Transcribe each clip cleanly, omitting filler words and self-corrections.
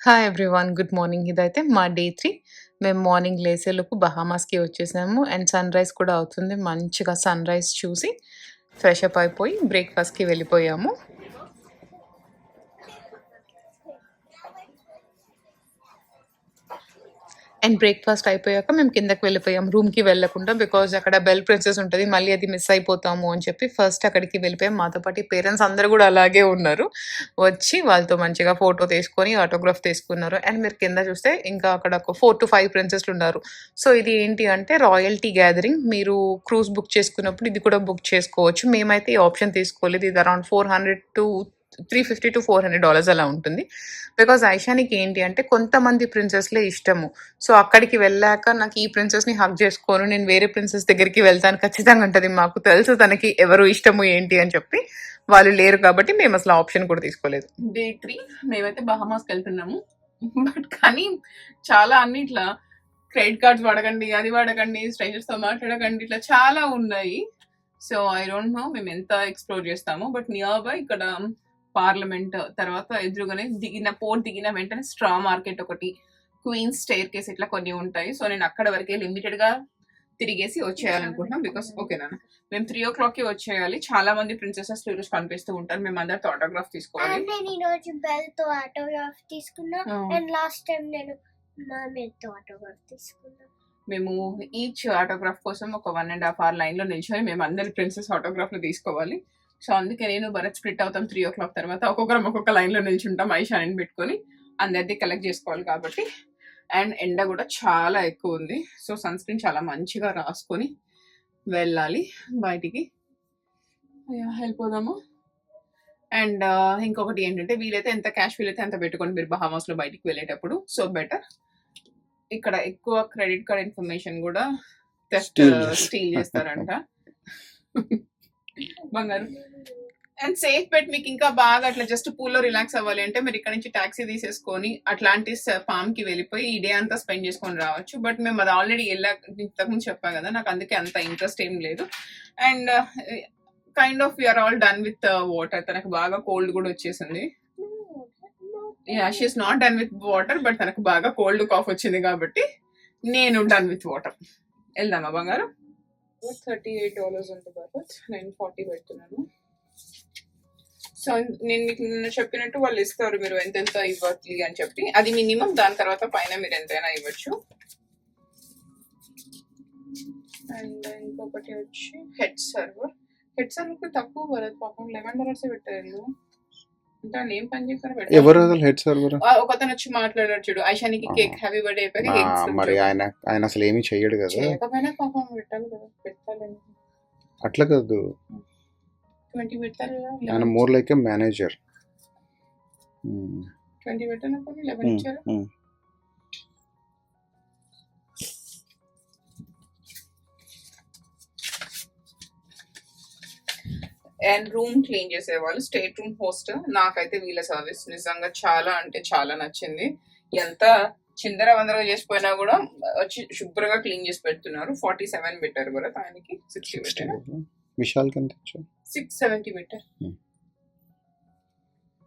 Hi everyone. Good morning. ఇదైతే మా day 3. మేము మార్నింగ్ లేసేలోపు బహామాస్‌కి వచ్చేసాము. అండ్ సన్‌రైజ్ కూడా అవుతుంది. మంచిగా సన్‌రైజ్ చూసి ఫ్రెష్ అప్ అయిపోయి బ్రేక్‌ఫాస్ట్‌కి వెళ్ళిపోయాము. అండ్ బ్రేక్‌ఫాస్ట్ అయిపోయాక మేము కిందకి వెళ్ళిపోయాం. రూమ్‌కి వెళ్ళకుండా. బికాజ్ అక్కడ బెల్ ప్రిన్సెస్ ఉంటది. మళ్ళీ అది మిస్ అయిపోతాము అని చెప్పి ఫస్ట్ అక్కడికి వెళ్ళిపోయాం. మాతో పాటు పేరెంట్స్ అందరూ గూడా అలాగే ఉన్నారు. వచ్చి వాళ్ళతో మంచిగా ఫోటో తీసుకొని ఆటోగ్రాఫ్ తీసుకున్నారు. అండ్ మీరు కింద చూస్తే ఇంకా అక్కడ ఒక 4-5 ప్రిన్సెస్‌లున్నారు. సో ఇది ఏంటి అంటే రాయల్టీ గ్యాదరింగ్. మీరు క్రూజ్ బుక్ చేసుకున్నప్పుడు ఇది కూడా బుక్ చేసుకోవచ్చు. మేమైతే ఈ ఆప్షన్ తీసుకోలేదు. ఇది అరౌండ్ $350 to $400 అలా ఉంటుంది. బికాజ్ ఐషానికి ఏంటి అంటే కొంతమంది ప్రిన్సెస్‌లే ఇష్టము. సో అక్కడికి వెళ్ళాక నాకు ఈ ప్రిన్సెస్‌ని హగ్ చేసుకోను. నేను వేరే ప్రిన్సెస్ దగ్గరికి వెళ్తాను ఖచ్చితంగా అంటది. మాకు తెలుసు తనకి ఎవరు ఇష్టము ఏంటి అని చెప్పి. వాళ్ళు లేరు కాబట్టి మేము అసలు ఆప్షన్ కూడా తీసుకోలేదు. డే 3 మేమైతే బహామాస్కి వెళ్తున్నాము. బట్ కానీ చాలా అన్ని ఇట్లా క్రెడిట్ కార్డ్స్ వాడకండి, అది వాడకండి, స్ట్రేంజర్స్తో మాట్లాడకండి, ఇట్లా చాలా ఉన్నాయి. సో ఐ డోంట్ నో మేము ఎంత ఎక్స్ప్లోర్ చేస్తాము. బట్ నియర్ బై ఇక్కడ పార్లమెంట్ తర్వాత ఎదురుగానే దిగిన వెంటనే స్ట్రా మార్కెట్ ఒకటి, క్వీన్స్ స్టేర్ కేస్ ఇట్లా కొన్ని ఉంటాయి. సో నేను అక్కడ వరకే లిమిటెడ్ గా తిరిగేసి వచ్చేయాలనుకుంటున్నాం. బికాస్ ఓకేనా మేము 3 o'clock వచ్చేయాలి. చాలా మంది ప్రిన్సెసెస్ ఈరోజు కనిపిస్తూ ఉంటారు. మేము అందరితో ఆటోగ్రాఫ్ తీసుకోవాలి. నేను ఈరోజు బెల్ తో ఆటోగ్రాఫ్ తీసుకున్నా. అండ్ లాస్ట్ టైం నేను మామేతో ఆటోగ్రాఫ్ తీసుకున్నా. మేము ఈచ్ ఆటోగ్రాఫ్ కోసం ఒక 1.5 hour లైన్ లో నిల్చొని మేము అందరి ప్రిన్సెస్ ఆటోగ్రాఫ్లు తీసుకోవాలి. సో అందుకే నేను భరత్ స్ప్లిట్ అవుతాం 3 o'clock తర్వాత. ఒక్కొక్కరం ఒక్కొక్క లైన్ లో నిల్చుంటాం. ఐషాని పెట్టుకొని అందరిది కలెక్ట్ చేసుకోవాలి కాబట్టి. అండ్ ఎండ కూడా చాలా ఎక్కువ ఉంది. సో సన్ స్క్రీన్ చాలా మంచిగా రాసుకొని వెళ్ళాలి బయటికి. వెళ్ళిపోదాము. అండ్ ఇంకొకటి ఏంటంటే వీలైతే ఎంత క్యాష్ వీలైతే అంత పెట్టుకోండి మీరు బహామాస్ లో బయటికి వెళ్ళేటప్పుడు. So better. ఇక్కడ ఎక్కువ క్రెడిట్ కార్డ్ ఇన్ఫర్మేషన్ కూడా స్టీల్ చేస్తారంట. బంగారు అండ్ సేఫ్ బెట్. మీకు ఇంకా బాగా అట్లా జస్ట్ పూల్లో రిలాక్స్ అవ్వాలి అంటే మీరు ఇక్కడ నుంచి టాక్సీ తీసేసుకొని అట్లాంటిస్ ఫామ్ కి వెళ్ళిపోయి ఈ డే అంతా స్పెండ్ చేసుకొని రావచ్చు. బట్ మేము అది ఆల్రెడీ ఇంతకుముందు చెప్పా కదా, నాకు అందుకే అంత ఇంట్రెస్ట్ ఏం లేదు. And kind of we're all done with water. తనకు బాగా కోల్డ్ కూడా వచ్చేసింది. She's not done with water, but తనకు బాగా కోల్డ్ కాఫ్ వచ్చింది కాబట్టి నేను డన్ విత్ వాటర్. వెళ్దామా బంగారం? $38 ఉంటుంది. నేను 40 పెడుతున్నాను. సో నేను మీకు నిన్న చెప్పినట్టు వాళ్ళు ఇస్తారు మీరు ఎంతెంత ఇవ్వాలి అని చెప్పి. అది మినిమం. దాని తర్వాత పైన మీరు ఎంతైనా ఇవ్వచ్చు. అండ్ ఇంకొకటి వచ్చి హెడ్ సర్వర్ తక్కువ పడదు పాపం. $11 పెట్టారు. అంటే వాళ్ళు ఏం పని చేస్తారో పెట్టారు. ఎవరు హెడ్ సర్వర్? ఒకతను వచ్చి మాట్లాడారు చూడు, ఐషానికి కేక్ హ్యాపీ బర్త్డే అయిపోయాక. మరి ఆయన అసలు ఏమీ చెయ్యడు కదా. చేయకపోయినా పాపం పెట్టాలి కదా. పెట్టాలి అట్లా కాదు. 20 పెట్టారు కదా. ఆయన మోర్ లైక్ ఏ మేనేజర్. 20 పెట్టినా 11 ఇచ్చారు. అండ్ రూమ్ క్లీన్ చేసేవాళ్ళు స్టేట్ రూమ్ హోస్ట్. నాకైతే వీళ్ళ సర్వీస్ నిజంగా చాలా అంటే చాలా నచ్చింది. ఎంత చిందర వందరగా చేసిపోయినా కూడా వచ్చి శుభ్రంగా క్లీన్ చేసి పెడుతున్నారు. 47 పెట్టారు కూడా. ఆయనకి 60 పెట్టారు. విశాల్ 670 పెట్టారు.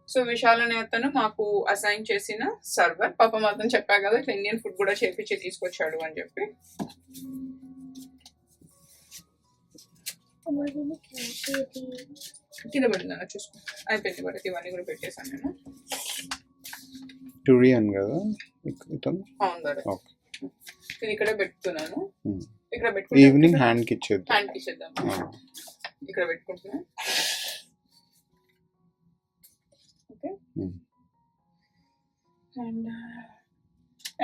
సో విశాల్ అనే అతను మాకు అసైన్ చేసిన సర్వర్. పాపం అతను చెప్పా కదా ఇట్లా ఇండియన్ ఫుడ్ కూడా చేపించి తీసుకొచ్చాడు అని చెప్పి. కింద పడిందా చూసుకో. అయిపోయింది బట్ ఇవన్నీ కూడా పెట్టేశాను నేను. టూరియన్ కదా. అవును బట్ నేను ఇక్కడే పెట్టుకున్నాను. ఇక్కడ ఈవినింగ్ హ్యాండ్ కి ఇచ్చేద్దాం. ఇక్కడ పెట్టుకుంటున్నాను. ఓకే.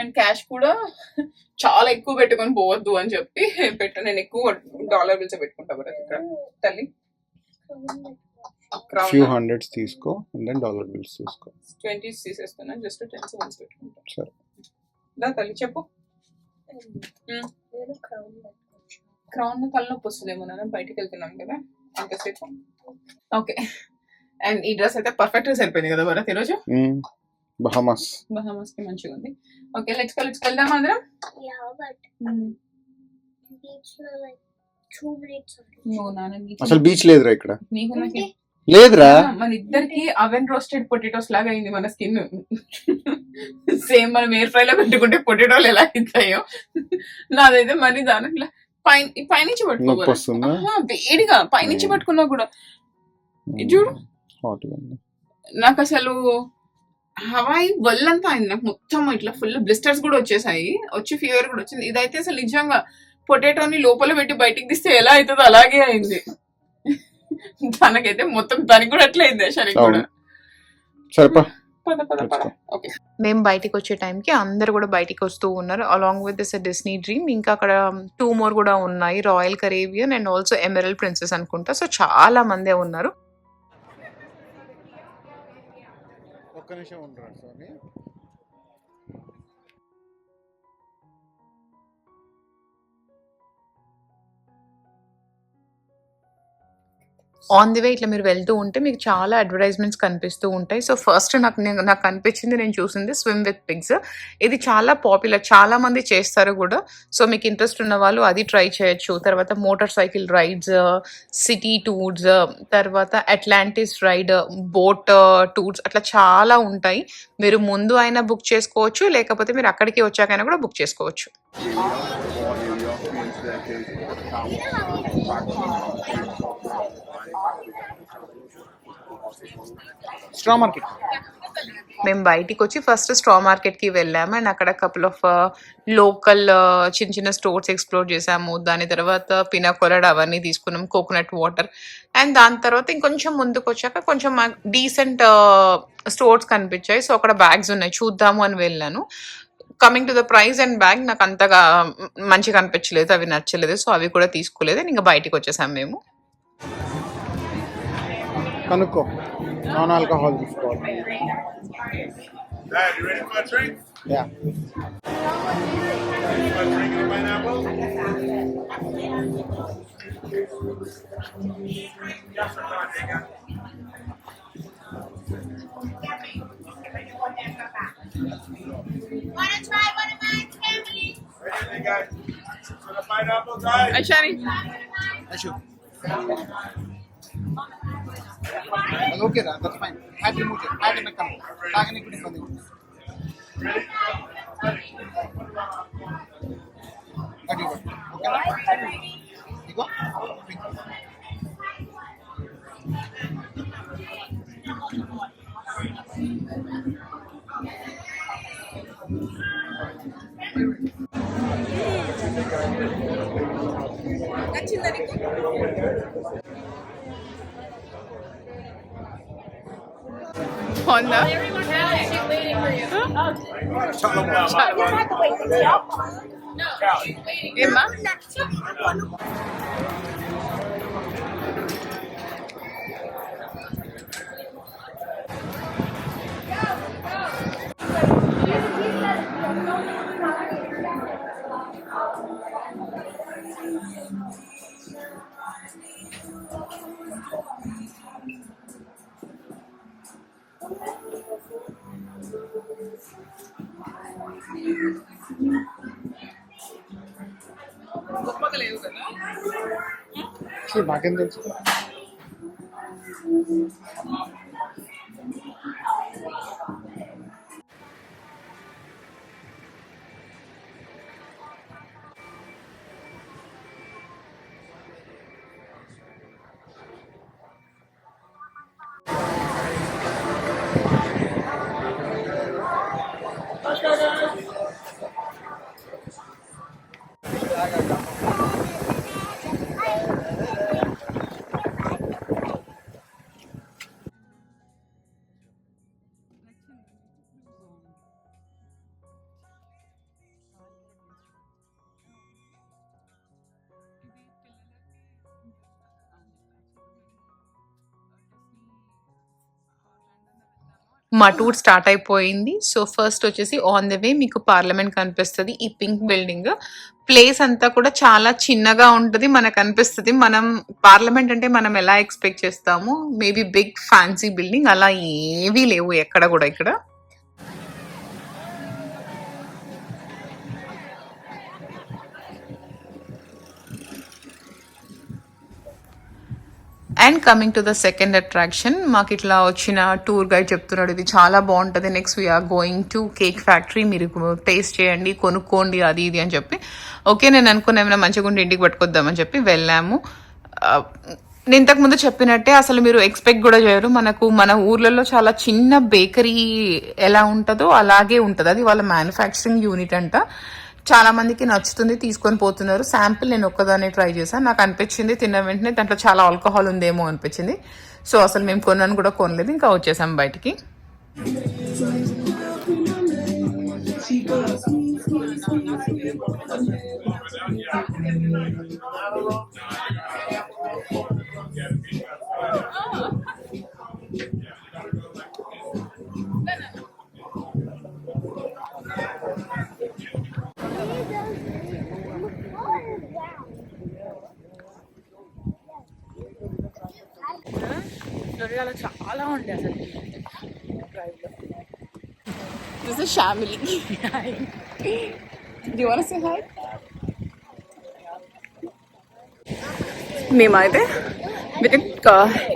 అండ్ క్యాష్ కూడా చాలా ఎక్కువ పెట్టుకొని పోవద్దు అని చెప్పి నేను ఎక్కువ డాలర్ బిల్స్ పెట్టుకుంటా బట్ ఇక్కడ తల్లి. ఫ్యూ హండ్రెడ్స్ తీసుకో అండ్ దెన్ డాలర్ బిల్స్ తీసుకో. 20 తీసేస్తున్నా. జస్ట్ 10 cents పెట్టుకుంటా. సరే దా తల్లి చెప్పు. క్రౌన్ తలనొప్పి వస్తుందేమో నాన్న. బయటికి వెళ్తున్నాం కదా అంతసేపు. ఓకే. అండ్ ఈ డ్రెస్ అయితే పర్ఫెక్ట్ గా సరిపోయింది కదా భరత్ ఈరోజు. బహామాస్ కి మంచిగా ఉంది. ఓకే లెట్స్ వెళ్దాం అందరం. అసలు బీచ్ లేదురా ఇక్కడ. లేదురా. మన ఇద్దరికి అవెన్ రోస్టెడ్ పొటాటోస్ లాగా అయింది మన స్కిన్. సేమ్ మనం ఎయిర్ ఫ్రై లో పెట్టుకుంటే పొటాటోలు ఎలా అవుతాయో నాదైతే మరి దాంట్లో పైనుంచి నొప్పి పట్టుకోవాలి వస్తుందా? వేడిగా పైనుంచి పట్టుకున్నా కూడా ఇది చూడు. హాట్ గా ఉంది. నాకు అసలు హవాయి వల్లంతా అయింది, నాకు మొత్తం ఇట్లా ఫుల్ బ్లిస్టర్స్ కూడా వచ్చేసాయి, వచ్చి ఫీవర్ కూడా వచ్చింది. ఇదైతే అసలు నిజంగా పొటాటోని లోపల పెట్టి బయటికి తీస్తే ఎలా అవుతుందో అలాగే అయింది. తనకైతే మొత్తం దానికి కూడా అట్లా అయింది శరీరం కూడా. అవును. సరేపా. పద పద పద. ఓకే మేము బయటికి వచ్చే టైంకి అందరు కూడా బయటికి వస్తూ ఉన్నారు along with this Disney dream. ఇంకా అక్కడ 2 more కూడా ఉన్నాయి, royal Caribbean and also emerald princess అనుకుంటా. సో చాలా మందే ఉన్నారు. ఒక్క నిమిషం ఉండరా స్వామి. ఆన్ ది వే ఇట్లా మీరు వెళ్తూ ఉంటే మీకు చాలా అడ్వర్టైజ్మెంట్స్ కనిపిస్తూ ఉంటాయి. సో ఫస్ట్ నాకు కనిపించింది, నేను చూసింది స్విమ్ విత్ పిగ్స్. ఇది చాలా పాపులర్, చాలా మంది చేస్తారు కూడా. సో మీకు ఇంట్రెస్ట్ ఉన్న వాళ్ళు అది ట్రై చేయొచ్చు. తర్వాత motor cycle rides, city tours, తర్వాత అట్లాంటిస్ రైడ్, బోట్ టూర్స్, అట్లా చాలా ఉంటాయి. మీరు ముందు అయినా బుక్ చేసుకోవచ్చు, లేకపోతే మీరు అక్కడికి వచ్చాకైనా కూడా బుక్ చేసుకోవచ్చు. Straw market. మేము బయటికి వచ్చి ఫస్ట్ స్ట్రా మార్కెట్కి వెళ్ళాము అండ్ అక్కడ కపుల్ ఆఫ్ లోకల్ చిన్న చిన్న స్టోర్స్ ఎక్స్ప్లోర్ చేసాము. దాని తర్వాత పినా కొలాడా అవన్నీ తీసుకున్నాం, కోకోనట్ వాటర్. అండ్ దాని తర్వాత ఇంకొంచెం ముందుకు వచ్చాక కొంచెం డీసెంట్ స్టోర్స్ కనిపించాయి. సో అక్కడ బ్యాగ్స్ ఉన్నాయి, చూద్దాము అని వెళ్ళాను. Coming to the price and bag నాకు అంతగా మంచిగా అనిపించలేదు, అవి నచ్చలేదు. సో అవి కూడా తీసుకోలేదు, ఇంకా బయటికి వచ్చేసాం మేము. కనుక్కో, నాన్ ఆల్కహాల్ తీసుకోవాలి. Dad, you ready for a drink? Yeah. Ready for a drink and a pineapple? Wanna try one of my candies? Ready, they got for the pineapple, guys? Aishani okay రా, దట్స్ ఫైన్. హ్యాట్ రిమూవ్ చేయి, hat మెక్కను తాగని కూడా ఇబ్బంది ఉంది. అది ఓకేనా? ఇగో బాగుందా? ఏమ్మా గొప్పగా లేవు కదా. నాకేం తెలుసు. మా టూర్ స్టార్ట్ అయిపోయింది. సో ఫస్ట్ వచ్చేసి ఆన్ ద వే మీకు పార్లమెంట్ కనిపిస్తుంది, ఈ పింక్ బిల్డింగ్. ప్లేస్ అంతా కూడా చాలా చిన్నగా ఉంటుంది మనకు అనిపిస్తుంది. మనం పార్లమెంట్ అంటే మనం ఎలా ఎక్స్పెక్ట్ చేస్తాము, మేబీ బిగ్ ఫ్యాన్సీ బిల్డింగ్, అలా ఏవీ లేవు ఎక్కడ కూడా ఇక్కడ. And coming to the second attraction, మాకు ఇట్లా వచ్చిన టూర్ గైడ్ చెప్తున్నాడు ఇది చాలా బాగుంటుంది, next we're going to cake factory, మీరు టేస్ట్ చేయండి కొనుక్కోండి అది ఇది అని చెప్పి. ఓకే నేను అనుకున్నా ఏమైనా మంచిగా ఉండి ఇంటికి పట్టుకొద్దామని చెప్పి వెళ్ళాము. నేను ఇంతకుముందు చెప్పినట్టే అసలు మీరు ఎక్స్పెక్ట్ కూడా చేయరు, మనకు మన ఊర్లలో చాలా చిన్న బేకరీ ఎలా ఉంటుందో అలాగే ఉంటుంది. అది వాళ్ళ మ్యానుఫ్యాక్చరింగ్ యూనిట్ అంట. చాలా మందికి నచ్చుతుంది, తీసుకొని పోతున్నారు. శాంపిల్ నేను ఒక్కదాన్ని ట్రై చేశాను, నాకు అనిపించింది తిన్న వెంటనే దాంట్లో చాలా ఆల్కహాల్ ఉందేమో అనిపించింది. సో అసలు మేము కొన్నాను కూడా కొనలేదు, ఇంకా వచ్చేసాం బయటికి. ఫ్లోరిడాలో చాలా ఉండే అసలు. This is Shamili. Do you want to say hi? మేమైతే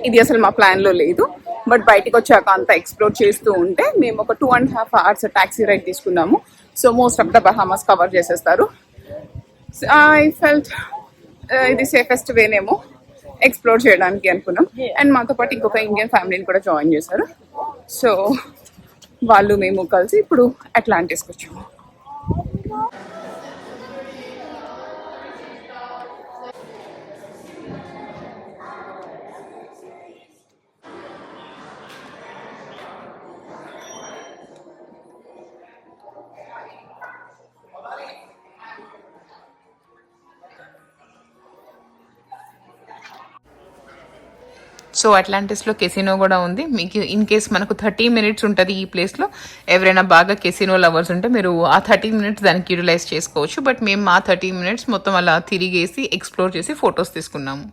ఇది అసలు మా ప్లాన్లో లేదు, బట్ బయటకు వచ్చాక అంతా ఎక్స్ప్లోర్ చేస్తూ ఉంటే మేము ఒక 2.5 hours టాక్సీ రైడ్ తీసుకున్నాము. So most of the Bahamas cover చేసేస్తారు. ఐ ఫెల్ట్ ఇది సేఫెస్ట్ వేనేమో ఎక్స్ప్లోర్ చేయడానికి అనుకున్నాం. అండ్ మాతో పాటు ఇంకొక ఇండియన్ ఫ్యామిలీని కూడా జాయిన్ చేశారు. సో వాళ్ళు మేము కలిసి ఇప్పుడు అట్లాంటిస్కి వచ్చాము. సో అట్లాంటిస్లో కెసినో కూడా ఉంది. మీకు ఇన్ కేస్ మనకు 30 minutes ఉంటుంది ఈ ప్లేస్లో. ఎవరైనా బాగా కెసినో లవర్స్ ఉంటే మీరు ఆ 30 minutes దానికి యూటిలైజ్ చేసుకోవచ్చు. బట్ మేము ఆ 30 minutes మొత్తం అలా తిరిగేసి ఎక్స్ప్లోర్ చేసి ఫొటోస్ తీసుకున్నాము.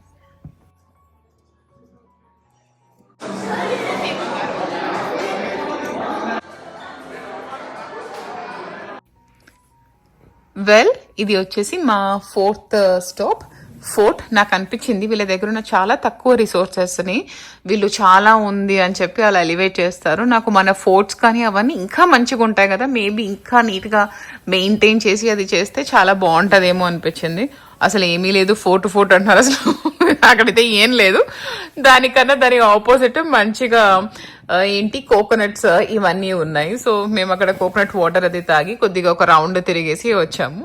వెల్ ఇది వచ్చేసి మా 4th స్టాప్ ఫోర్ట్. నాకు అనిపించింది వీళ్ళ దగ్గర ఉన్న చాలా తక్కువ రిసోర్సెస్ని వీళ్ళు చాలా ఉంది అని చెప్పి అలా ఎలివేట్ చేస్తారు. నాకు మన ఫోర్ట్స్ కానీ అవన్నీ ఇంకా మంచిగా ఉంటాయి కదా, మేబీ ఇంకా నీట్గా మెయింటైన్ చేసి అది చేస్తే చాలా బాగుంటుందేమో అనిపించింది. అసలు ఏమీ లేదు, ఫోర్ట్ అంటున్నారు, అసలు అక్కడైతే ఏం లేదు. దానికన్నా దాని ఆపోజిట్ మంచిగా ఏంటి కోకోనట్స్ ఇవన్నీ ఉన్నాయి. సో మేము అక్కడ కోకోనట్ వాటర్ అది తాగి కొద్దిగా ఒక రౌండ్ తిరిగేసి వచ్చాము.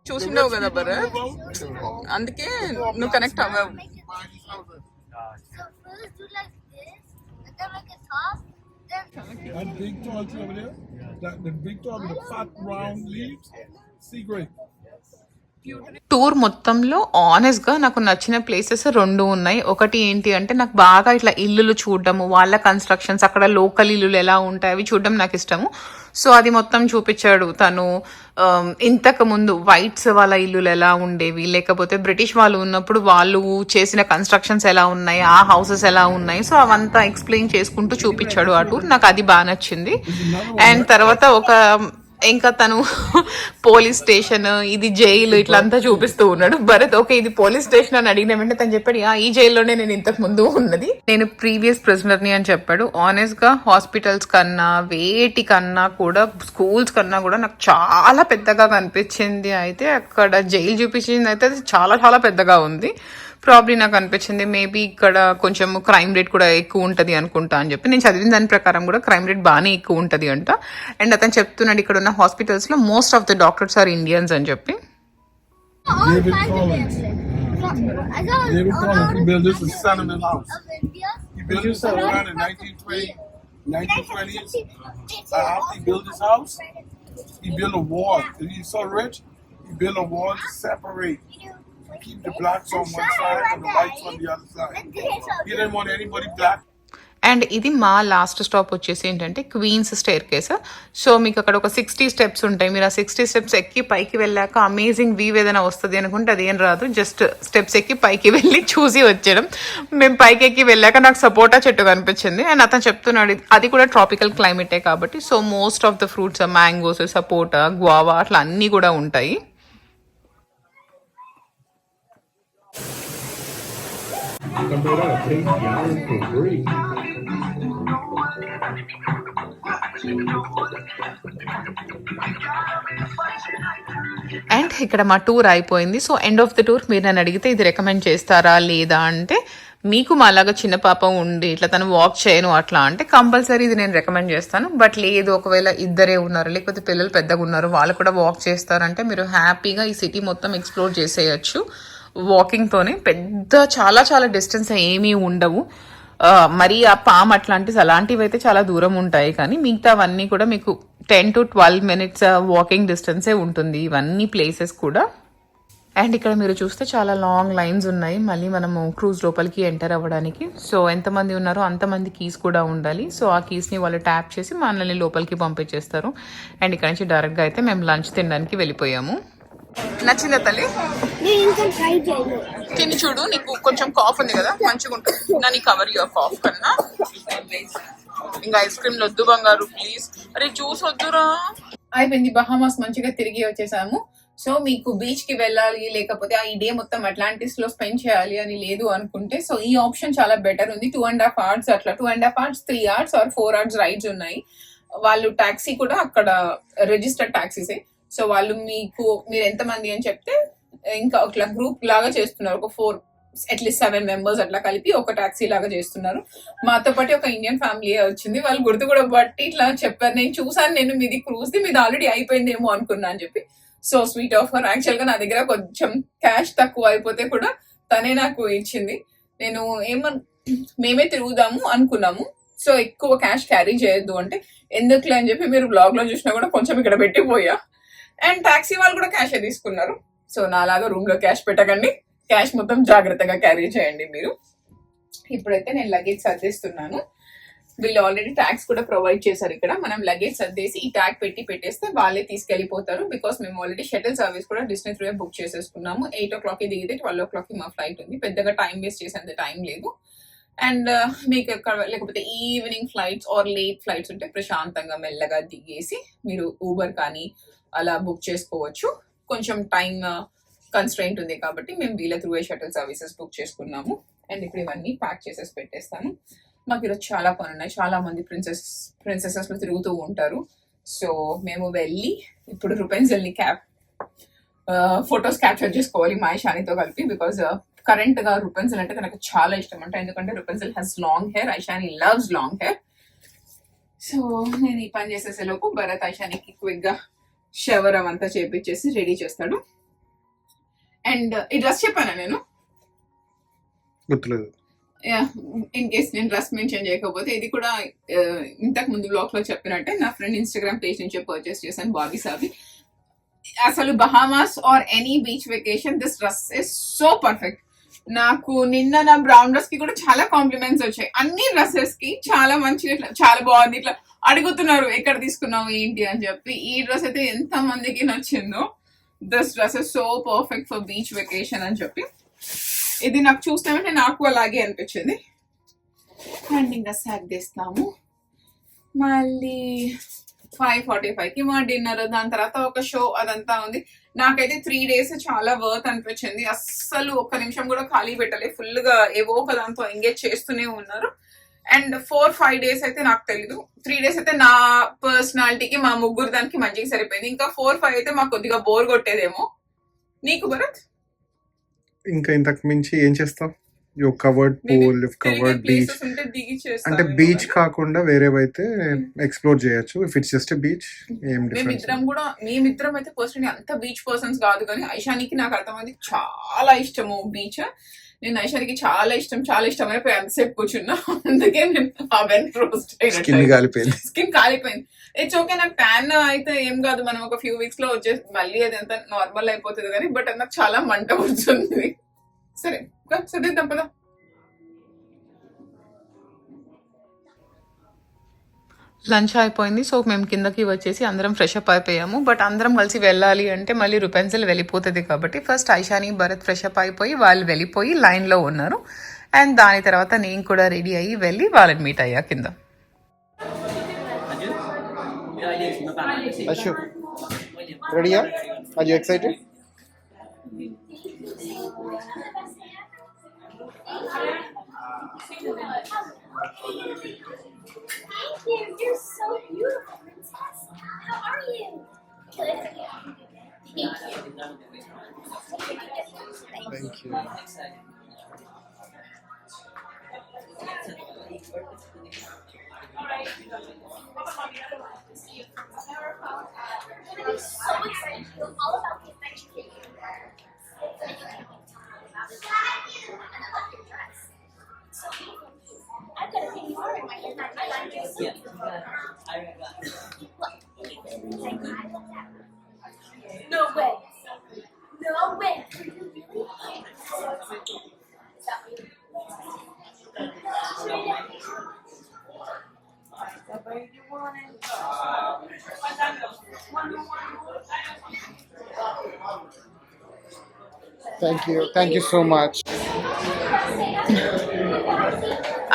చూసిండవు కదా బర్, అందుకే నువ్వు కనెక్ట్ అవ్వవు. That big tall tree over there, the big tall with the fat round leaves, sea grape. Tour మొత్తంలో ఆనెస్ట్గా నాకు నచ్చిన ప్లేసెస్ 2 ఉన్నాయి. ఒకటి ఏంటి అంటే నాకు బాగా ఇట్లా ఇల్లులు చూడడము, వాళ్ళ కన్స్ట్రక్షన్స్, అక్కడ లోకల్ ఇల్లులు ఎలా ఉంటాయి అవి చూడడం నాకు ఇష్టము. సో అది మొత్తం చూపించాడు తను. ఇంతకు ముందు వైట్స్ వాళ్ళ ఇల్లులు ఎలా ఉండేవి, లేకపోతే బ్రిటిష్ వాళ్ళు ఉన్నప్పుడు వాళ్ళు చేసిన కన్స్ట్రక్షన్స్ ఎలా ఉన్నాయి, ఆ హౌసెస్ ఎలా ఉన్నాయి, సో అవంతా ఎక్స్ప్లెయిన్ చేసుకుంటూ చూపించాడు ఆ టూర్. నాకు అది బాగా నచ్చింది. అండ్ తర్వాత ఇంకా తను పోలీస్ స్టేషన్, ఇది జైలు ఇట్లంతా చూపిస్తూ ఉన్నాడు. భరత్ ఓకే ఇది పోలీస్ స్టేషన్ అని అడిగిన వెంటనే తను చెప్పాడు ఈ జైల్లోనే నేను ఇంతకు ముందు ఉన్నది, నేను ప్రీవియస్ ప్రిజనర్ని అని చెప్పాడు. ఆనెస్ట్ గా హాస్పిటల్స్ కన్నా వేటి కన్నా కూడా స్కూల్స్ కన్నా కూడా నాకు చాలా పెద్దగా కనిపించింది. అయితే అక్కడ జైలు చూపించింది అయితే చాలా చాలా పెద్దగా ఉంది. ప్రాబ్లీ నాకు అనిపించింది మేబీ ఇక్కడ కొంచెం క్రైమ్ రేట్ కూడా ఎక్కువ ఉంటుంది అనుకుంటా అని చెప్పి. నేను చదివిన దాని ప్రకారం కూడా క్రైమ్ రేట్ బాగానే ఎక్కువ ఉంటుంది అంట. అండ్ అతను చెప్తున్నాడు ఇక్కడ ఉన్న హాస్పిటల్స్ లో most of the doctors are Indians అని చెప్పి. David Collins, he built this in Sentiment House. He built this house around in 1920s. After he built this house, he built a wall. He's so rich, he built a wall to separate keep the blacks on one side and the whites on the other side. He didn't want anybody black. And ఇది మా last stop వచ్చేసి ఏంటంటే queens stair case. So మీకు అక్కడ ఒక 60 steps ఉంటాయి. మీరు ఆ 60 స్టెప్స్ ఎక్కి పైకి వెళ్ళాక అమేజింగ్ వ్యూ ఏదైనా వస్తుంది అనుకుంటే అది ఏం రాదు, జస్ట్ స్టెప్స్ ఎక్కి పైకి వెళ్ళి చూసి వచ్చేయడం. మేము పైకి ఎక్కి వెళ్ళాక నాకు సపోటా చెట్టు కనిపించింది అండ్ అతను చెప్తున్నాడు అది కూడా ట్రాపికల్ క్లైమేటే కాబట్టి so most of the fruits mangoes, sapota, guava అట్లా అన్నీ కూడా ఉంటాయి. అండ్ ఇక్కడ మా టూర్ అయిపోయింది. So end of the tour మీరు నన్ను అడిగితే ఇది రికమెండ్ చేస్తారా లేదా అంటే, మీకు మాలాగా చిన్న పాప ఉండి ఇట్లా తను వాక్ చేయను అట్లా అంటే కంపల్సరీ ఇది నేను రికమెండ్ చేస్తాను. బట్ లేదు ఒకవేళ ఇద్దరే ఉన్నారు లేకపోతే పిల్లలు పెద్దగా ఉన్నారు వాళ్ళు కూడా వాక్ చేస్తారంటే మీరు హ్యాపీగా ఈ సిటీ మొత్తం ఎక్స్ప్లోర్ చేసేయచ్చు వాకింగ్తోనే. పెద్ద చాలా చాలా డిస్టెన్స్ ఏమీ ఉండవు. మరి ఆ పామ్ అట్లాంటివి అలాంటివి అయితే చాలా దూరం ఉంటాయి, కానీ మిగతావన్నీ కూడా మీకు 10 to 12 minutes వాకింగ్ డిస్టెన్సే ఉంటుంది ఇవన్నీ ప్లేసెస్ కూడా. అండ్ ఇక్కడ మీరు చూస్తే చాలా లాంగ్ లైన్స్ ఉన్నాయి మళ్ళీ మనము క్రూజ్ లోపలికి ఎంటర్ అవ్వడానికి. సో ఎంతమంది ఉన్నారో అంతమంది కీస్ కూడా ఉండాలి. సో ఆ కీస్ని వాళ్ళు ట్యాప్ చేసి మనల్ని లోపలికి పంపించేస్తారు. అండ్ ఇక్కడ నుంచి డైరెక్ట్గా అయితే మేము లంచ్ తినడానికి వెళ్ళిపోయాము. నచ్చిందా తల్లి? నేను ఇంకా ట్రై చేయలేదు. తిని చూడు, నీకు కొంచెం కాఫ్ ఉంది కదా మంచిగా ఉంటుంది. నన్ను కవర్ యువర్ కాఫ్ కన్నా. ఇంకా ఐస్ క్రీమ్ వద్దు బంగారు ప్లీజ్. అరే జ్యూస్ వద్దురా. అయిపోయింది, బహామాస్ మంచిగా తిరిగి వచ్చేసాము. సో మీకు బీచ్ కి వెళ్ళాలి లేకపోతే ఈ డే మొత్తం అట్లాంటిస్ లో స్పెండ్ చేయాలి అని లేదు అనుకుంటే సో ఈ ఆప్షన్ చాలా బెటర్ ఉంది. 2.5 hours అట్లా 2.5 hours 3 hours or 4 hours rides ఉన్నాయి. వాళ్ళు టాక్సీ కూడా అక్కడ రిజిస్టర్డ్ టాక్సీసే. సో వాళ్ళు మీరు ఎంతమంది అని చెప్తే ఇంకా అట్లా గ్రూప్ లాగా చేస్తున్నారు. ఒక 4 అట్లీస్ట్ 7 members అట్లా కలిపి ఒక టాక్సీ లాగా చేస్తున్నారు. మాతో పాటు ఒక ఇండియన్ ఫ్యామిలీ వచ్చింది. వాళ్ళు గుర్తు కూడా బట్టి ఇట్లా చెప్పారు. నేను చూసాను, నేను మీది క్రూజ్ది మీది ఆల్రెడీ అయిపోయిందేమో అనుకున్నా అని చెప్పి. So sweet of her. Actual గా నా దగ్గర కొంచెం క్యాష్ తక్కువ అయిపోతే కూడా తనే నాకు ఇచ్చింది. నేను మేమే తిరుగుదాము అనుకున్నాము. సో ఎక్కువ క్యాష్ క్యారీ చేయొద్దు అంటే ఎందుకులే అని చెప్పి మీరు బ్లాగ్ లో చూసినా కూడా కొంచెం ఇక్కడ పెట్టిపోయా. అండ్ టాక్సీ వాళ్ళు కూడా క్యాష్ తీసుకున్నారు. సో నాలాగా రూమ్ లో క్యాష్ పెట్టకండి, క్యాష్ మొత్తం జాగ్రత్తగా క్యారీ చేయండి మీరు. ఇప్పుడైతే నేను లగేజ్ సర్దేస్తున్నాను. వీళ్ళు ఆల్రెడీ ట్యాగ్స్ కూడా ప్రొవైడ్ చేశారు. ఇక్కడ మనం లగేజ్ సర్దేసి ఈ ట్యాగ్ పెట్టేస్తే వాళ్ళే తీసుకెళ్లిపోతారు. బికాస్ మేము ఆల్రెడీ షటిల్ సర్వీస్ కూడా డిస్నీ త్రూ బుక్ చేసేసుకున్నాము. 8 o'clock దిగితే 12 o'clock మా ఫ్లైట్ ఉంది. పెద్దగా టైం వేస్ట్ చేసేంత టైం లేదు. అండ్ మీకు లేకపోతే evening flights or late flights ఉంటే ప్రశాంతంగా మెల్లగా దిగేసి మీరు ఊబర్ కానీ అలా బుక్ చేసుకోవచ్చు. కొంచెం టైం కన్స్ట్రెయింట్ ఉంది కాబట్టి మేము వీళ్ళ త్రూ షటిల్ సర్వీసెస్ బుక్ చేసుకున్నాము. అండ్ ఇప్పుడు ఇవన్నీ ప్యాక్ చేసేసి పెట్టేస్తాను. మాకు ఈరోజు చాలా పని ఉన్నాయి. చాలా మంది ప్రిన్సెసెస్ లో తిరుగుతూ ఉంటారు. సో మేము వెళ్ళి ఇప్పుడు రుపెన్జెల్ని ఫొటోస్ క్యాప్చర్ చేసుకోవాలి మా ఐషానితో కలిపి. బికాస్ కరెంట్ గా రుపెన్జెల్ అంటే నాకు చాలా ఇష్టం అంట. ఎందుకంటే Rapunzel has long hair, Aishani loves long hair. So నేను ఈ పని చేసేసే లోపు భరత్ ఐషానికి క్విక్ గా షవర్ అవంతా చేపించేసి రెడీ చేస్తాడు. అండ్ ఈ డ్రెస్ చెప్పానా నేను? గుర్తులేదు. ఇన్ కేస్ నేను డ్రెస్ మెన్షన్ చేయకపోతే, ఇది కూడా ఇంతకు ముందు బ్లాగ్ లో చెప్పినట్టే నా ఫ్రెండ్ ఇన్స్టాగ్రామ్ పేజ్ నుంచి పర్చేస్ చేశాను, బాబీ సాబి. అసలు Bahamas or any beach vacation this dress is so perfect. నాకు నిన్న నా బ్రౌన్ డ్రెస్ కి కూడా చాలా కాంప్లిమెంట్స్ వచ్చాయి. అన్ని డ్రెస్సెస్ కి చాలా మంచిగా ఇట్లా చాలా బాగుంది ఇట్లా అడుగుతున్నారు ఎక్కడ తీసుకున్నావు ఏంటి అని చెప్పి. ఈ డ్రెస్ అయితే ఎంత మందికి నచ్చిందో. This dress is so perfect for beach vacation అని చెప్పి. ఇది నాకు చూస్తామంటే నాకు అలాగే అనిపించింది. అండ్ ఇంకా సర్దేస్తాము. మళ్ళీ 5:45కి మా డిన్నర్, దాని తర్వాత ఒక షో అదంతా ఉంది. నాకైతే 3 days చాలా వర్త్ అనిపించింది. అస్సలు ఒక్క నిమిషం కూడా ఖాళీ పెట్టలే. ఫుల్ గా ఏవో ఒక దాంతో ఎంగేజ్ చేస్తూనే ఉన్నారు. అండ్ 4-5 days అయితే నాకు తెలీదు. 3 days అయితే నా పర్సనాలిటీకి మా ముగ్గురు దానికి మంచిగా సరిపోయింది. ఇంకా 4-5 అయితే మాకు కొద్దిగా బోర్ కొట్టేదేమో. నీకు భరత్? ఇంకా ఇంతకు మించి ఏం చేస్తాం? You covered pool, covered beach. అంటే బీచ్ కాకుండా వేరేవైతే ఎక్స్ప్లోర్ చేయొచ్చు. ఇఫ్ ఇట్స్ జస్ట్ బీచ్ ఏం డిఫరెన్స్? మేమిద్దరం అయితే పర్సనలీ అంత బీచ్ పర్సన్స్ కాదు, కానీ ఐషానికి నాకు అర్థమైంది చాలా ఇష్టము బీచ్. నేను ఐషానికి చాలా ఇష్టం అయిపోయి అంతసేపు కూర్చున్నా. అందుకే నేను అవెన్ రోస్ట్ స్కిన్ కాలిపోయింది. స్కిన్ కాలిపోయింది. ఇట్స్ ఓకే, నాకు ట్యాన్ అయితే ఏం కాదు, మనం ఒక ఫ్యూ వీక్స్ లో వచ్చేసి మళ్ళీ అది ఎంత నార్మల్ అయిపోతుంది కానీ, బట్ నాకు చాలా మంట వస్తుంది. సరే సర్దిద్దాం పదా. లంచ్ అయిపోయింది. సో మేము కిందకి వచ్చేసి అందరం ఫ్రెష్ అప్ అయిపోయాము. బట్ అందరం కలిసి వెళ్ళాలి అంటే మళ్ళీ రుపెన్సిల్ వెళ్ళిపోతుంది కాబట్టి first Aishani Bharat fresh up అయిపోయి వాళ్ళు వెళ్ళిపోయి లైన్లో ఉన్నారు. అండ్ దాని తర్వాత నేను కూడా రెడీ అయ్యి వెళ్ళి వాళ్ళని మీట్ అయ్యా కింద. Ashu, ready? Are you excited? Thank you. You're so beautiful, princess. How are you? Good. Thank you. I'm so excited to know all about the adventure cake. And I love your dress. It's so beautiful. I've got a pink flower in my hair. I like it. So beautiful. No way. No way. Thank you so much.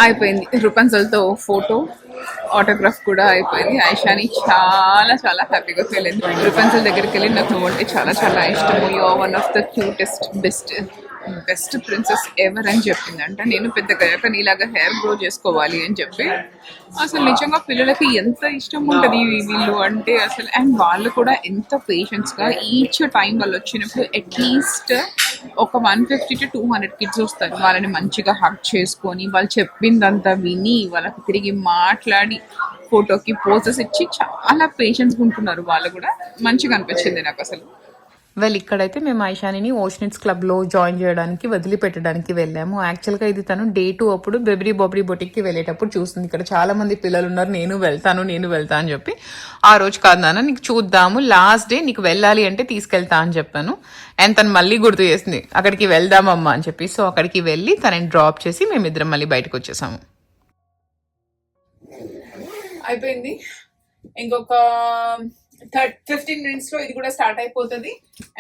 అయిపోయింది. రుపెన్సిల్తో photo autograph కూడా అయిపోయింది. ఐషాని చాలా హ్యాపీగా feel అయింది. రుపెన్సిల్ దగ్గరికి వెళ్ళి నాకు నువ్వు అంటే చాలా ఇష్టము, you are one of the cutest best princess ever అని చెప్పింది. అంటే నేను పెద్దగా నీలాగా హెయిర్ గ్రో చేసుకోవాలి అని చెప్పి, అసలు నిజంగా పిల్లలకి ఎంత ఇష్టం ఉంటుంది వీళ్ళు అంటే అసలు. అండ్ వాళ్ళు కూడా ఎంత పేషెన్స్గా ఈచ్ టైం వాళ్ళు వచ్చినప్పుడు అట్లీస్ట్ ఒక 150 to 200 కిడ్స్ వస్తారు. వాళ్ళని మంచిగా హగ్ చేసుకొని వాళ్ళు చెప్పిందంతా విని వాళ్ళకి తిరిగి మాట్లాడి ఫోటోకి పోజెస్ ఇచ్చి చాలా పేషెన్స్గా ఉంటున్నారు వాళ్ళు కూడా. మంచిగా అనిపించింది నాకు అసలు. వెల్ ఇక్కడైతే మేము ఐషానిని ఓషనిట్స్ క్లబ్లో జాయిన్ చేయడానికి వదిలిపెట్టడానికి వెళ్ళాము. యాక్చువల్గా ఇది తను Day 2 అప్పుడు బెబ్రీ బొబ్రీ బొటిక్కి వెళ్ళేటప్పుడు చూస్తుంది. ఇక్కడ చాలా మంది పిల్లలు ఉన్నారు, నేను వెళ్తా అని చెప్పి, ఆ రోజు కాదు నాన్న నీకు చూద్దాము, లాస్ట్ డే నీకు వెళ్ళాలి అంటే తీసుకెళ్తా అని చెప్పాను. అండ్ తను మళ్ళీ గుర్తు చేసింది అక్కడికి వెళ్దామమ్మా అని చెప్పి. సో అక్కడికి వెళ్ళి తనని డ్రాప్ చేసి మేమిద్దరం మళ్ళీ బయటకు వచ్చేసాము. అయిపోయింది. ఇంకొక 15 minutes లో ఇది కూడా స్టార్ట్ అయిపోతుంది.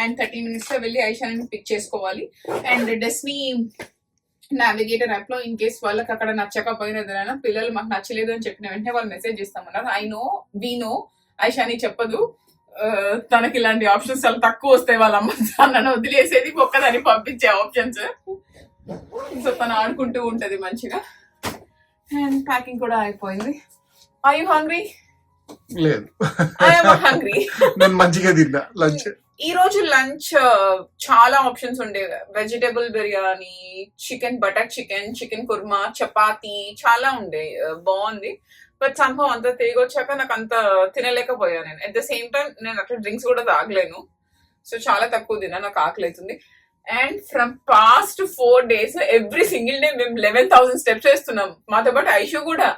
అండ్ 30 minutes లో వెళ్ళి ఐషాని పిక్ చేసుకోవాలి. అండ్ డెస్నీ నావిగేటర్ యాప్ లో ఇన్ కేస్ వాళ్ళకి అక్కడ నచ్చకపోయినా పిల్లలు మాకు నచ్చలేదు అని చెప్పిన వెంటనే వాళ్ళు మెసేజ్ చేస్తామన్నారు. వీ నో ఐషాని చెప్పదు, తనకి ఇలాంటి ఆప్షన్స్ చాలా తక్కువ వస్తాయి. వాళ్ళ అమ్మ నన్ను వదిలేసేది ఒక్కదాన్ని పంపించే ఆప్షన్స్. సో తను ఆడుకుంటూ ఉంటది మంచిగా. అండ్ ప్యాకింగ్ కూడా అయిపోయింది. Are you hungry? లేదు, హంగ్రీ. నేను మంచిగా తిన్నా లంచ్. ఈ రోజు లంచ్ చాలా ఆప్షన్స్ ఉండేవి. Vegetable biryani, butter chicken korma, chapati చాలా ఉండే. బాగుంది. బట్ సంభవం అంతా తిరిగి వచ్చాక నాకు అంత తినలేకపోయాను నేను. అట్ ద సేమ్ టైం నేను అట్లా డ్రింక్స్ కూడా తాగలేను. సో చాలా తక్కువ తిన్నా, నాకు ఆకలి అవుతుంది. And from past 4 days every single day మేము 11,000 steps వేస్తున్నాం. మాతో పాటు ఐషు కూడా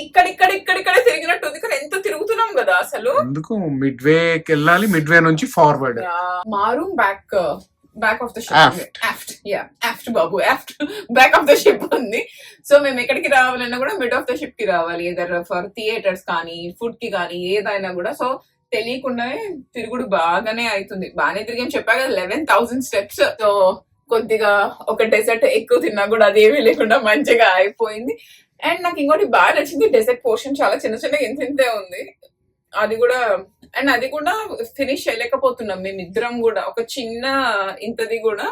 ఇక్కడిక్కడే తిరిగినట్టుంది. కానీ ఎంత తిరుగుతున్నాం కదా అసలు. ఎందుకు మిడ్వేకి వెళ్ళాలి, మిడ్వే నుంచి ఫార్వర్డ్. మా room back of the ship, ఆఫ్ట్ Babu, back of the ship ఉంది. సో మేము ఎక్కడికి రావాలన్నా కూడా మిడ్ ఆఫ్ ద షిప్ కి రావాలి, ఏదర్ ఫర్ థియేటర్స్ కానీ ఫుడ్ కి కానీ ఏదైనా కూడా. సో తెలియకుండానే తిరుగుడు బాగానే అవుతుంది. బాగానే తిరిగాం, చెప్పా కదా 11,000 steps. సో కొద్దిగా ఒక డెజర్ట్ ఎక్కువ తిన్నా కూడా అదేమీ లేకుండా మంచిగా అయిపోయింది. అండ్ నాకు ఇంకోటి బాగా నచ్చింది, డెజర్ట్ పోర్షన్ చాలా చిన్నగా ఇంతే ఉంది. అది కూడా ఫినిష్ చేయలేకపోతున్నాం మేమిద్దరం కూడా. ఒక చిన్న ఇంతది కూడా,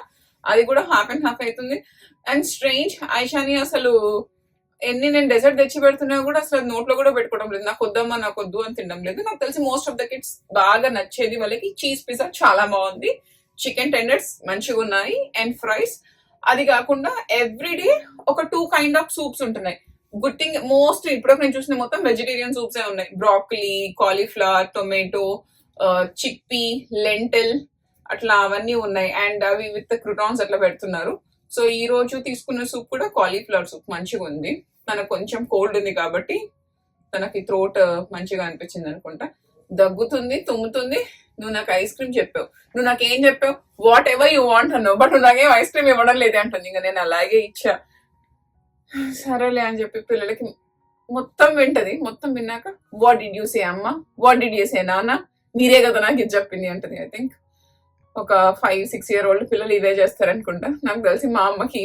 అది కూడా హాఫ్ అండ్ హాఫ్ అవుతుంది. అండ్ స్ట్రేంజ్, ఐషాని అసలు నేను డెజర్ట్ తెచ్చి పెడుతున్నా కూడా అసలు నోట్లో కూడా పెట్టుకోవడం లేదు. నాకు వద్దు అని తినడం లేదు. నాకు తెలిసి మోస్ట్ ఆఫ్ ద కిడ్స్ బాగా నచ్చేది వాళ్ళకి చీజ్ పిజ్జా చాలా బాగుంది, చికెన్ టెండర్స్ మంచిగా ఉన్నాయి, అండ్ ఫ్రైస్. అది కాకుండా ఎవ్రీడే ఒక 2 kind of సూప్స్ ఉంటున్నాయి. గుడ్ థింగ్, మోస్ట్ ఇప్పుడు నేను చూసిన మొత్తం వెజిటేరియన్ సూప్సే ఉన్నాయి. Broccoli, cauliflower, tomato, chickpea, lentil, అట్లా అవన్నీ ఉన్నాయి. అండ్ అవి విత్ క్రూటాన్స్ అట్లా పెడుతున్నారు. సో ఈ రోజు తీసుకున్న సూప్ కూడా కాలీఫ్లవర్ సూప్ మంచిగా ఉంది. తనకు కొంచెం కోల్డ్ ఉంది కాబట్టి తనకి థ్రోట్ మంచిగా అనిపించింది అనుకుంటా. దగ్గుతుంది, తుమ్ముతుంది. నువ్వు నాకు ఐస్ క్రీమ్ చెప్పావు, నువ్వు నాకేం చెప్పావు, వాట్ ఎవర్ యూ వాంట్ అన్నావు, బట్ నువ్వు నాకేం ఐస్ క్రీమ్ ఇవ్వడం లేదే అంటుంది. ఇంకా నేను అలాగే ఇచ్చా. సరేలే అని చెప్పి పిల్లలకి మొత్తం వింటది. మొత్తం విన్నాక వాట్ డిడ్ యూ సే అమ్మ, వాట్ డిడ్ యూ సే నాన్న, మీరే కదా నాకు ఇది చెప్పింది అంటది. ఐ థింక్ ఒక 5-6 year old పిల్లలు ఇవే చేస్తారనుకుంటా. నాకు తెలిసి మా అమ్మకి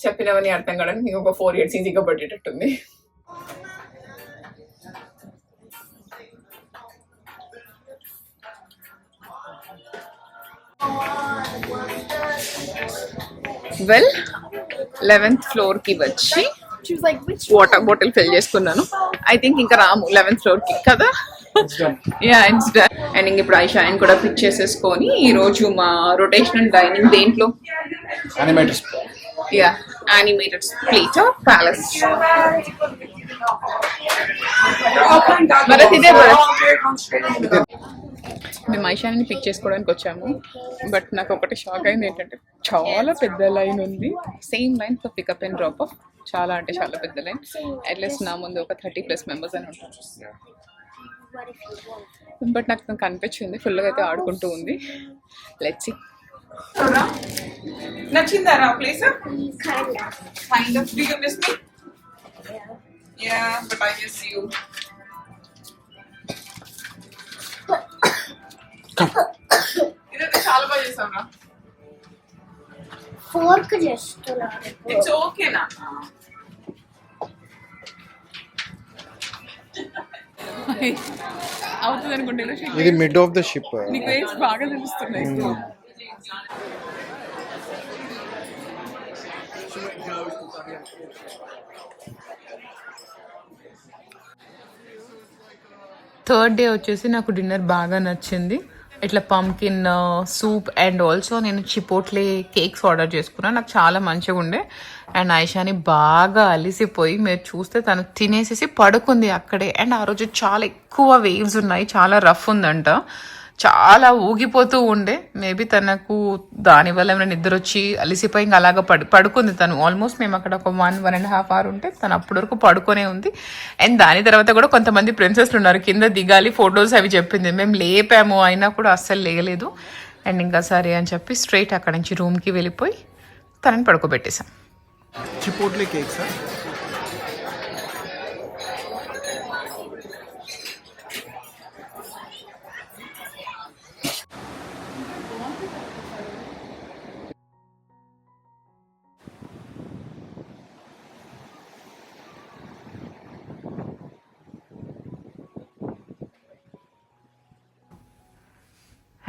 చెప్పినవని అర్థం కావడానికి ఒక 4 years ఈజీగా పట్టేటట్టుంది. వెల్ 11th floor కి వచ్చి She was like, which water bottle fill చేసుకున్నాను. ఐ థింక్ ఇంకా రాము 11th floor కి కదా. Yeah it's done. అండ్ ఇంక ఇప్పుడు ఐషాని కూడా పిక్ చేసేసుకొని ఈ రోజు మా రొటేషనల్ డైనింగ్ దేంట్లో Animators. యా యానిమేటెడ్ ప్లేటర్ ప్యాలెస్. భరత్ ఇదే భరత్. మేము ఐషాని పిక్ చేసుకోవడానికి వచ్చాము. బట్ నాకు ఒకటి షాక్ అయింది ఏంటంటే చాలా పెద్ద లైన్ ఉంది. Same line for pickup and drop off. చాలా అంటే చాలా పెద్ద లైన్. అట్లీస్ట్ నా ముందు ఒక 30+ members అని ఉంటారు. బట్ నాకు తనకు కనిపించింది ఫుల్గా అయితే ఆడుకుంటూ ఉంది. Let's see. నచ్చిందారా place? Kind of. Do you miss me? Yeah but I miss you. ఇదైతే చాలా బాగా చేసావురా. fork just ఇట్స్ ఓకేనా? అవుతుంది అనుకుంటా. ఇది మిడ్ ఆఫ్ ద షిప్. నీకు వేస్ బాగా తెలుస్తున్నాయి. థర్డ్ డే వచ్చేసి నాకు డిన్నర్ బాగా నచ్చింది. ఇట్లా పంకిన్ సూప్ అండ్ ఆల్సో నేను చిపోట్లే కేక్స్ ఆర్డర్ చేసుకున్నాను. నాకు చాలా మంచిగా ఉండే. అండ్ ఐషాని బాగా అలిసిపోయి మీరు చూస్తే తను తినేసేసి పడుకుంది అక్కడే. అండ్ ఆ రోజు చాలా ఎక్కువ వేవ్స్ ఉన్నాయి, చాలా రఫ్ ఉందంట, చాలా ఊగిపోతూ ఉండే. మేబీ తనకు దానివల్ల ఏమైనా నిద్ర వచ్చి అలిసిపోయి ఇంకా అలాగా పడుకుంది తను. ఆల్మోస్ట్ మేము అక్కడ ఒక 1.5 hour ఉంటే తను అప్పటి వరకు పడుకొనే ఉంది. అండ్ దాని తర్వాత కూడా కొంతమంది ప్రిన్సెస్లు ఉన్నారు కింద దిగాలి ఫొటోస్ అవి చెప్పింది. మేము లేపాము అయినా కూడా అస్సలు లేగలేదు. అండ్ ఇంకా సరే అని చెప్పి స్ట్రైట్ అక్కడ నుంచి రూమ్కి వెళ్ళిపోయి తనని పడుకోబెట్టేశాం. చిపోట్లే కేక్స్.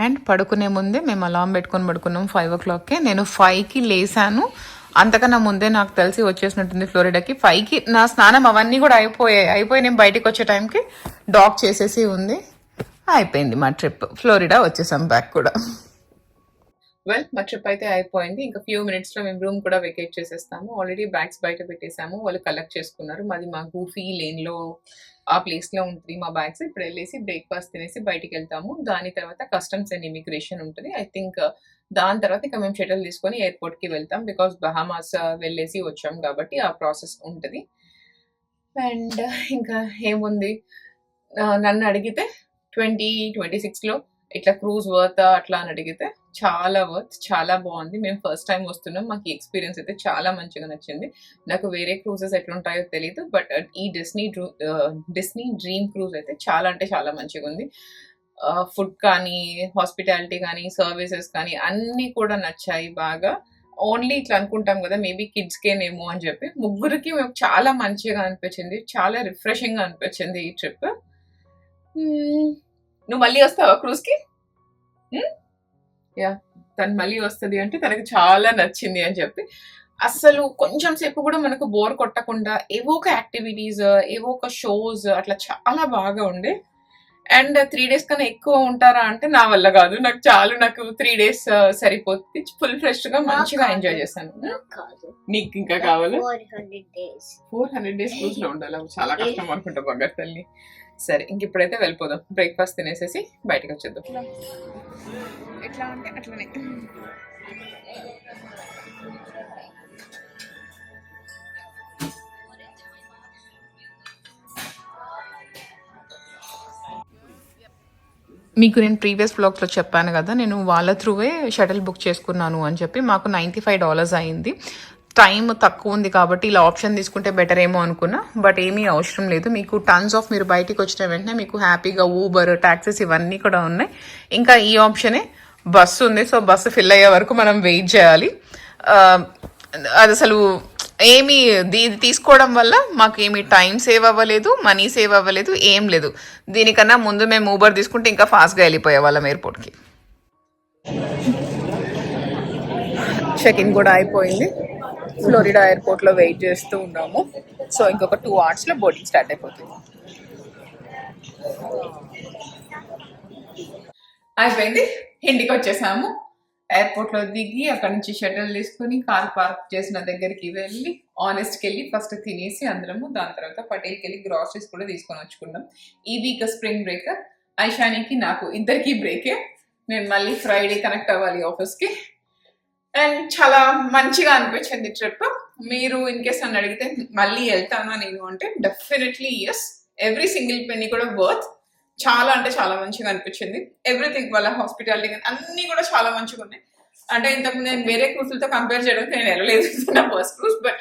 అండ్ పడుకునే ముందే మేము అలారం పెట్టుకొని పడుకున్నాం 5 o'clockకే. నేను 5కి లేసాను. అంతకన్నా ముందే నాకు తెలిసి వచ్చేసినట్టుంది ఫ్లోరిడాకి. 5కి నా స్నానం అవన్నీ కూడా అయిపోయి నేను బయటికి వచ్చే టైంకి డాక్ చేసేసి ఉంది. అయిపోయింది మా ట్రిప్. ఫ్లోరిడా వచ్చేసాం బ్యాక్ కూడా. వెల్ మా ట్రిప్ అయితే అయిపోయింది. ఇంకా ఫ్యూ మినిట్స్లో మేము రూమ్ కూడా వెకేట్ చేసేస్తాము. ఆల్రెడీ బ్యాగ్స్ బయట పెట్టేసాము, వాళ్ళు కలెక్ట్ చేసుకున్నారు. మాది మా గూఫీ లేన్లో ఆ ప్లేస్లో ఉంటుంది మా బ్యాగ్స్. ఇప్పుడు వెళ్ళేసి బ్రేక్ఫాస్ట్ తినేసి బయటికి వెళ్తాము. దాని తర్వాత కస్టమ్స్ అండ్ ఇమిగ్రేషన్ ఉంటుంది. ఐ థింక్ దాని తర్వాత ఇంకా మేము షటిల్ తీసుకొని ఎయిర్పోర్ట్కి వెళ్తాం. బికాస్ బహామాస్ వెళ్ళేసి వచ్చాం కాబట్టి ఆ ప్రాసెస్ ఉంటుంది. అండ్ ఇంకా ఏముంది, నన్ను అడిగితే 2026లో ఇట్లా క్రూజ్ వర్త్ అట్లా అని అడిగితే చాలా వర్త్, చాలా బాగుంది. మేము ఫస్ట్ టైం వస్తున్నాం, మాకు ఈ ఎక్స్పీరియన్స్ అయితే చాలా మంచిగా నచ్చింది. నాకు వేరే క్రూజెస్ ఎట్లుంటాయో తెలియదు, బట్ ఈ డిస్నీ డ్రీమ్ క్రూజ్ అయితే చాలా అంటే చాలా మంచిగా ఉంది. ఫుడ్ కానీ, హాస్పిటాలిటీ కానీ, సర్వీసెస్ కానీ అన్నీ కూడా నచ్చాయి బాగా. ఓన్లీ ఇట్లా అనుకుంటాం కదా మేబీ కిడ్స్కేనేమో అని చెప్పి, ముగ్గురికి మేము చాలా మంచిగా అనిపించింది, చాలా రిఫ్రెషింగ్గా అనిపించింది ఈ ట్రిప్. నువ్వు మళ్ళీ వస్తావా క్రూజ్కి? యా, తను మళ్ళీ వస్తుంది అంటే తనకు చాలా నచ్చింది అని చెప్పి. అస్సలు కొంచెం సేపు కూడా మనకు బోర్ కొట్టకుండా ఏవో ఒక యాక్టివిటీస్, ఏవో ఒక షోస్ అట్లా చాలా బాగా ఉండే. అండ్ 3 days కన్నా ఎక్కువ ఉంటారా అంటే నా వల్ల కాదు, నాకు 3 days సరిపోతుంది. ఫుల్ ఫ్రెష్ గా మంచిగా ఎంజాయ్ చేశాను. నీకు ఇంకా కావాలా? 400 days. 400 days క్రూజ్ లో ఉండాలి, చాలా కష్టం అనుకుంటా బంగారు తల్లి. సరే ఇంక ఇప్పుడైతే వెళ్ళిపోదాం, బ్రేక్ఫాస్ట్ తినేసేసి బయటకు వచ్చేద్దాం. ఎట్లా అంటే అట్లనే. మీకు నేను ప్రీవియస్ బ్లాగ్స్లో చెప్పాను కదా, నేను వాళ్ళ త్రూవే షటిల్ బుక్ చేసుకున్నాను అని చెప్పి. మాకు $95 అయింది. టైం తక్కువ ఉంది కాబట్టి ఇలా ఆప్షన్ తీసుకుంటే బెటర్ ఏమో అనుకున్నా, బట్ ఏమీ అవసరం లేదు. మీకు టన్స్ ఆఫ్ మీరు బయటికి వచ్చిన వెంటనే మీకు హ్యాపీగా ఊబర్, ట్యాక్సీస్ ఇవన్నీ కూడా ఉన్నాయి. ఇంకా ఈ ఆప్షనే బస్సు ఉంది. సో బస్సు ఫిల్ అయ్యే వరకు మనం వెయిట్ చేయాలి. అది అసలు ఏమీ ఇది తీసుకోవడం వల్ల మాకు ఏమీ టైం సేవ్ అవ్వలేదు, మనీ సేవ్ అవ్వలేదు, ఏం లేదు. దీనికన్నా ముందు మేము ఊబర్ తీసుకుంటే ఇంకా ఫాస్ట్గా వెళ్ళిపోయే వాళ్ళం ఎయిర్పోర్ట్కి. చెక్ ఇన్ కూడా అయిపోయింది. ఫ్లోరిడా ఎయిర్పోర్ట్లో వెయిట్ చేస్తూ ఉన్నాము. సో ఇంకొక 2 hours బోర్డింగ్ స్టార్ట్ అయిపోతుంది. అయిపోయింది, ఇంటికి వచ్చేసాము. ఎయిర్పోర్ట్ లో దిగి అక్కడ నుంచి షటిల్ తీసుకుని కార్ పార్క్ చేసిన దగ్గరికి వెళ్ళి ఆనెస్ట్కి వెళ్ళి ఫస్ట్ తినేసి అందరము, దాని తర్వాత పటేల్కి వెళ్ళి గ్రాసరీస్ కూడా తీసుకొని వచ్చుకున్నాం. ఈ వీక్ స్ప్రింగ్ బ్రేక్ ఐషానికి నాకు ఇద్దరికి బ్రేకే. నేను మళ్ళీ ఫ్రైడే కనెక్ట్ అవ్వాలి ఆఫీస్కి. అండ్ చాలా మంచిగా అనిపించింది ట్రిప్. మీరు ఇన్ కేస్ నన్ను అడిగితే మళ్ళీ వెళ్తానా నేను అంటే definitely yes. Every single penny కూడా వర్త్. చాలా అంటే చాలా మంచిగా అనిపించింది. ఎవ్రీథింగ్ వాళ్ళ హాస్పిటాలిటీ కానీ అన్నీ కూడా చాలా మంచిగా ఉన్నాయి. అంటే ఇంతకు నేను వేరే క్రూజ్లతో కంపేర్ చేయడానికి నేను వెళ్ళలేదు నా ఫస్ట్ క్రూజ్. బట్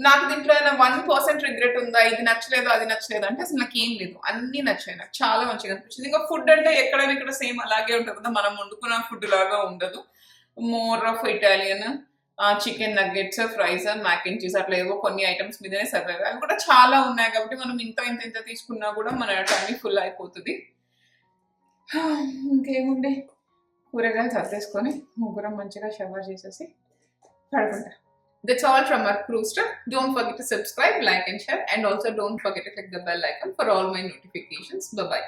నాకు దీంట్లో ఏమైనా 1% రిగ్రెట్ ఉందా, ఇది నచ్చలేదు అది నచ్చలేదు అంటే అసలు నాకు ఏం లేదు, అన్నీ నచ్చాయి. నాకు చాలా మంచిగా అనిపించింది. ఇంకా ఫుడ్ అంటే ఎక్కడైనా ఇక్కడ సేమ్ అలాగే ఉంటుంది కదా, మనం వండుకున్న ఫుడ్ లాగా ఉండదు. More of Italian, chicken nuggets, fries, mac and cheese అట్లా ఏవో కొన్ని ఐటమ్స్ మీదనే సర్వైవ్. అవి కూడా చాలా ఉన్నాయి కాబట్టి మనం ఇంత తీసుకున్నా కూడా మన టైం ఫుల్ అయిపోతుంది. ఇంకేముండే, కూరగాయలు సర్దేసుకొని ముగ్గురం మంచిగా షవర్ చేసేసి పడుకుంటా. That's all from our cruise trip. Don't forget to subscribe, like and share, and also don't forget to click the bell icon for all my notifications. Bye bye.